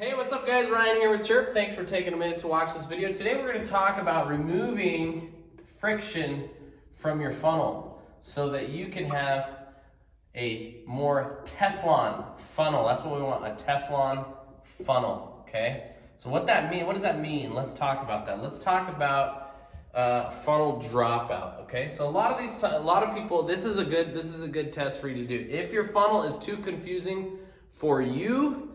Hey, what's up guys? Ryan here with CHIIRP. Thanks for taking a minute to watch this video. Today we're going to talk about removing friction from your funnel so that you can have a more Teflon funnel. That's what we want, a Teflon funnel, okay? So what does that mean? Let's talk about that. Let's talk about funnel dropout, okay? So a lot of people, this is a good test for you to do. If your funnel is too confusing for you,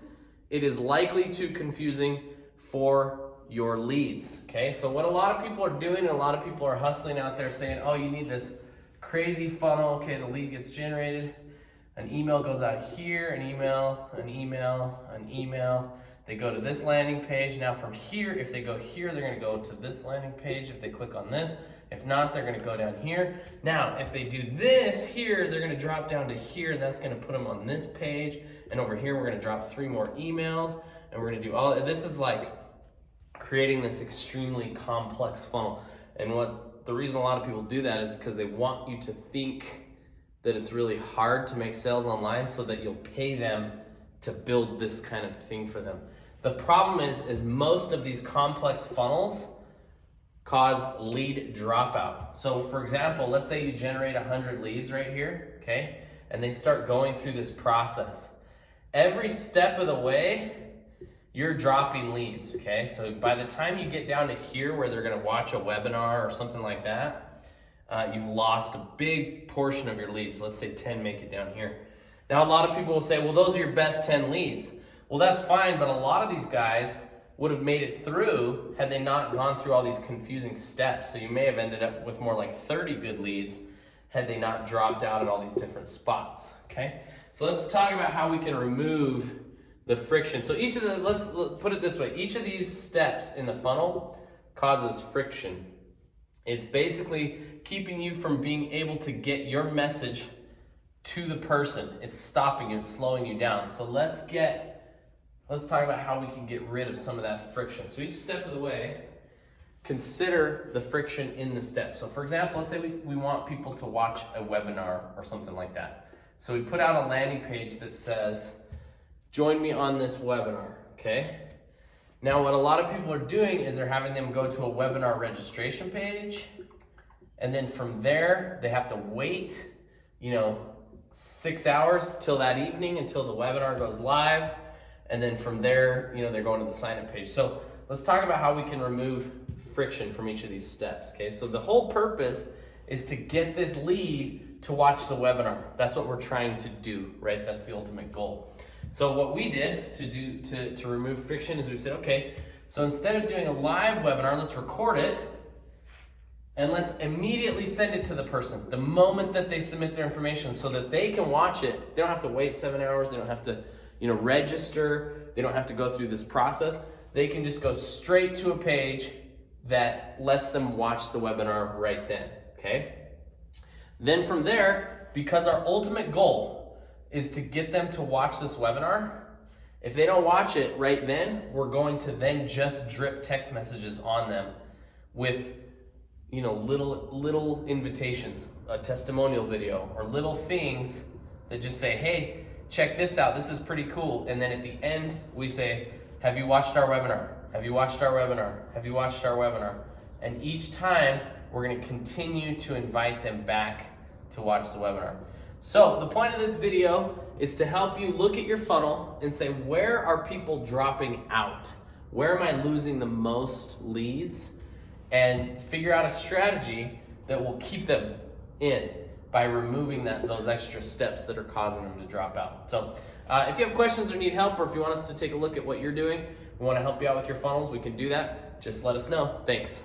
it is likely too confusing for your leads, okay? So what a lot of people are doing, and a lot of people are hustling out there saying, oh, you need this crazy funnel, okay, the lead gets generated, an email goes out here, an email, they go to this landing page. Now from here, if they go here, they're gonna go to this landing page if they click on this. If not, they're gonna go down here. Now, if they do this here, they're gonna drop down to here, and that's gonna put them on this page. And over here, we're gonna drop 3 more emails, and we're gonna do all, this is like creating this extremely complex funnel. And the reason a lot of people do that is because they want you to think that it's really hard to make sales online so that you'll pay them to build this kind of thing for them. The problem is most of these complex funnels cause lead dropout. So for example, let's say you generate 100 leads right here, okay? And they start going through this process. Every step of the way, you're dropping leads, okay? So by the time you get down to here where they're gonna watch a webinar or something like that, you've lost a big portion of your leads. Let's say 10 make it down here. Now a lot of people will say, well, those are your best 10 leads. Well, that's fine, but a lot of these guys would have made it through had they not gone through all these confusing steps. So you may have ended up with more like 30 good leads had they not dropped out at all these different spots, okay? So let's talk about how we can remove the friction. So let's put it this way. Each of these steps in the funnel causes friction. It's basically keeping you from being able to get your message to the person. It's stopping you, it's slowing you down. So let's talk about how we can get rid of some of that friction. So each step of the way, consider the friction in the step. So for example, let's say we want people to watch a webinar or something like that. So we put out a landing page that says, join me on this webinar, okay? Now what a lot of people are doing is they're having them go to a webinar registration page, and then from there, they have to wait, 6 hours till that evening until the webinar goes live. And then from there, they're going to the sign up page. So let's talk about how we can remove friction from each of these steps, okay? So the whole purpose is to get this lead to watch the webinar. That's what we're trying to do, right? That's the ultimate goal. So what we did to remove friction is we said, okay, so instead of doing a live webinar, let's record it and let's immediately send it to the person the moment that they submit their information so that they can watch it. They don't have to wait 7 hours. They don't have to register. They don't have to go through this process. They can just go straight to a page that lets them watch the webinar right then, okay? Then from there, because our ultimate goal is to get them to watch this webinar, if they don't watch it right then, we're going to then just drip text messages on them with little invitations, a testimonial video, or little things that just say, hey, check this out, this is pretty cool. And then at the end, we say, have you watched our webinar? Have you watched our webinar? Have you watched our webinar? And each time, we're gonna continue to invite them back to watch the webinar. So the point of this video is to help you look at your funnel and say, where are people dropping out? Where am I losing the most leads? And figure out a strategy that will keep them in by removing those extra steps that are causing them to drop out. So if you have questions or need help, or if you want us to take a look at what you're doing, we want to help you out with your funnels, we can do that. Just let us know. Thanks.